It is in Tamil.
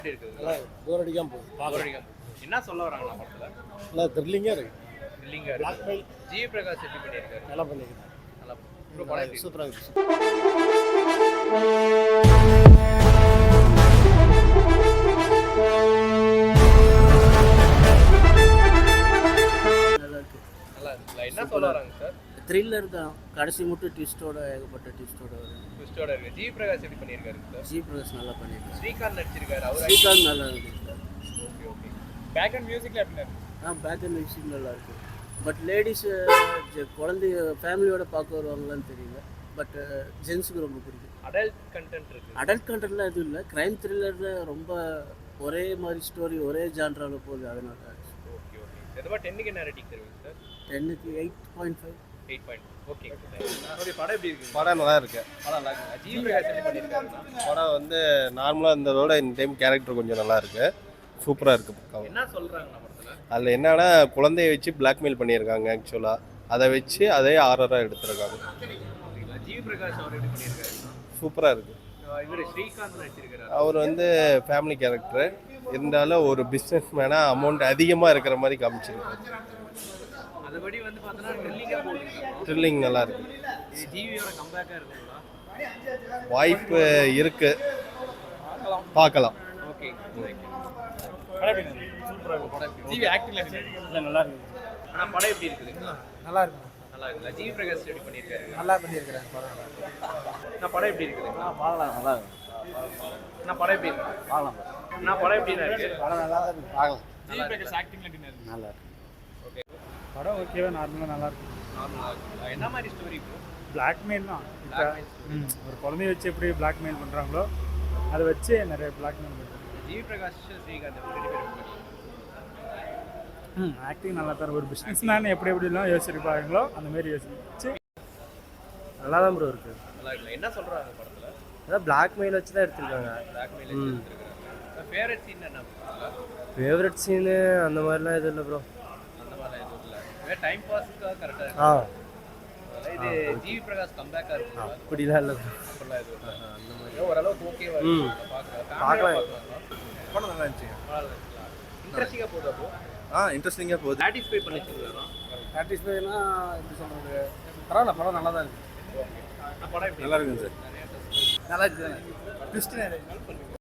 எப்படி இருக்குது? நல்லா போர் அடிக்காம போகுது போர் பார்க்கலாம். அடிக்காம போகுது. என்ன சொல்ல வராங்கண்ணா படத்துல? நல்லா த்ரில்லிங்காக இருக்கு. த்ரில்லிங்கா இருக்கு. பிளாக்மெயில் ஜி பிரகாஷ் எப்படி பண்ணியிருக்காரு? நல்லா பண்ணிக்கிறேன். நல்லா ப்ரோ படம் எப்படி இருக்கு? சூப்பராக இருக்கு. நல்லா இருக்கு. நல்லா இருக்குல்ல? என்ன சொல்ல வராங்க சார்? த்ரில்லர் தான், கடைசி மட்டும் ட்விஸ்டோட, ஏகப்பட்ட ட்விஸ்டோட வரும். ட்விஸ்டோட இருக்கு. ஜி பிரகாஷ் எப்படி பண்ணியிருக்காரு சார்? ஜி பிரகாஷ் நல்லா பண்ணியிருக்காரு. ஸ்ரீகாந்த் நடிச்சிருக்காரு. அவர் ஸ்ரீகாந்த் நல்லா இருக்கு. Okay okay. பேக்ரவுண்ட் மியூசிக்ல எப்படி இருக்கு? பேக் அண்ட் மியூசிக் நல்லா இருக்கு. பட் லேடிஸ் குழந்தைய ஃபேமிலியோட பார்க்க வருவாங்களான்னு தெரியல. பட் ஜென்ஸுக்கு ரொம்ப பிடிக்கும். அடல்ட் கண்டென்ட் இருக்கு. அடல்ட் கண்டென்ட்லாம் எதுவும் இல்லை. க்ரைம் த்ரில்லரில் ரொம்ப ஒரே மாதிரி ஸ்டோரி, ஒரே ஜான்ராவில் போகுது. அதனால ஓகே ஓகே. எதுவா 10க்கு என்ன ரேட்டிங் தருவீங்க சார்? 10க்கு 8.5. 8. ஓகே. அப்படி படம் எப்படி இருக்கு? படம் நல்லா இருக்கு. படம் நல்லா இருக்கு. ஜி பிரகாஷ் எப்படி பண்ணியிருக்காருன்னா? படம் வந்து நார்மலாக இருந்ததோட இந்த டைம் கேரக்டர் கொஞ்சம் நல்லா இருக்கு. சூப்பராக இருக்கு பக்கம். என்ன சொல்றாங்க படத்துல? அதில் என்னன்னா குழந்தைய வச்சு பிளாக்மெயில் பண்ணியிருக்காங்க. ஆக்சுவலாக அதை வச்சு அதே ஆர்ஆராக எடுத்திருக்காங்க. ஜி பிரகாஷ் அவர் எப்படி பண்ணியிருக்காரு? சூப்பராக இருக்கு. இவர் ஸ்ரீகாந்த் நடிச்சிருக்காரு. அவர் வந்து ஃபேமிலி கேரக்டர் இருந்தாலும் ஒரு பிஸ்னஸ் மேனாக அமௌண்ட் அதிகமாக இருக்கிற மாதிரி காமிச்சிருக்காரு. அதுபடி வந்து பார்த்தோன்னா ட்ரில்லிங்காக போட்டுருக்காங்க. த்ரில்லிங் நல்லா இருக்கு. ஜிவியோட கம்பேக்காக இருக்குங்களா? வாய்ப்பு இருக்கு, பார்க்கலாம். ஓகே. ஜிவி ஆக்டிங்ல நல்லா இருக்கு. ஆனால் படம் எப்படி இருக்குது? நல்லா இருக்கு. நல்லா இருக்குல்ல? ஜி பிரகாஷ் எப்படி பண்ணியிருக்காரு? நல்லா பண்ணியிருக்கிறேன். நான் படம் எப்படி இருக்குது? பார்க்கலாம். நல்லா இருக்கு. நான் படம் எப்படி இருக்கு? பார்க்கலாம். நான் படம் எப்படி இருக்கு? படம் நல்லா தான் இருக்கு. பார்க்கலாம். ஜி பிரகாஷ் ஆக்டிங்ல எப்படி இருக்கு? நல்லா இருக்கு. ஓகே. படம் ஓகேவா, நார்மலாக நல்லா இருக்கு. நார்மலா இருக்குல்ல? என்ன மாதிரி ஸ்டோரி ப்ரோ? பிளாக்மெயில் தான். இப்போ ஒரு குழந்தைய வச்சு எப்படி பிளாக்மெயில் பண்ணுறாங்களோ அதை வச்சு நிறைய பிளாக்மெயில் பண்ணுறாங்க. ஜி பிரகாஷ் ஸ்ரீகாந்த் ரெண்டு பேரும் ஆக்டிங் நல்லா தரும். ஒரு பிஸ்னஸ் மேன் எப்படி எப்படிலாம் யோசிச்சிருப்பாங்களோ அந்த மாதிரி யோசிச்சு நல்லா தான் ப்ரோ இருக்கு. நல்லா இருக்குல்ல? என்ன சொல்றாங்க படத்துல? அதான் பிளாக்மெயில் வச்சு தான் எடுத்திருக்காங்க. பிளாக்மெயில் எடுத்துருக்காங்க. ஃபேவரட் சீன் என்ன? ஃபேவரட் சீனு அந்த மாதிரிலாம் எதுவும் இல்லை ப்ரோ. அந்த மாதிரிலாம் எதுவும் இல்லை. வேற டைம் பாஸ்க்கு கரெக்டாக ஆ இருக்கு. இது ஜி பிரகாஷ் கம்பேக்காக இருக்குங்களா? அப்படிலாம் இல்லை ப்ரோ. அப்படிலாம் எதுவும் இல்லை. அந்த மாதிரி ஓரளவுக்கு ஓகேவா பார்க்கலாம். படம் நல்லா இருந்துச்சு. இன்ட்ரெஸ்டிங்காக போகுது. அப்போ இன்ட்ரெஸ்டிங்காக போகுது. சாட்டிஸ்ஃபை பண்ணிச்சுங்களா? சாட்டிஸ்ஃபைனா எப்படி சொல்கிறது, பரவாயில்ல. படம் நல்லா தான் இருக்கு. நான் படம் எப்படி நல்லா இருக்குங்க சார். நல்லா இருக்கு. ட்விஸ்ட்